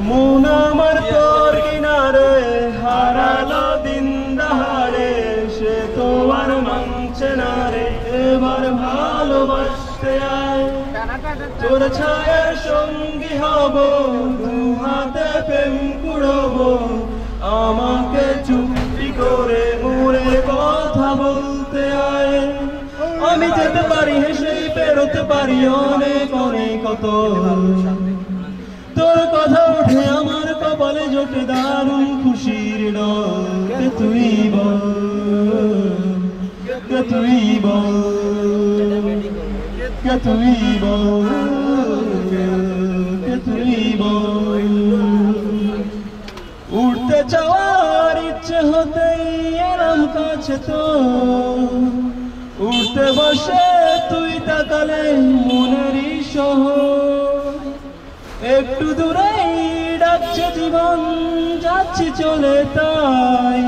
মন আমার তোর কিনারে হারালো দিন দাহারে, সে তো আর মানছে না রে এবার ভালোবাসতে আয়। তোর ছায়ার সঙ্গী হব, দু হাতে প্রেম কুড়বো, আমাকে চুপটি করে মোরে কথা বলতে আয়। আমি যেতে পারি হেসেই পেরোতে পারি অনেক অনেক কত, তোর কথা ওঠে আমার কপালে জোটে দারুণ খুশির ডোল। তুই বল, তুই বল, তুই বল, তুই বল। উঠতে চাওয়ার ইচ্ছে হতেই এলাম কাছে তো, উঠতে বসে তুই তাকালে মনেরই শহর। একটু দূরেই ডাকছে জীবন, যাচ্ছি চলে তাই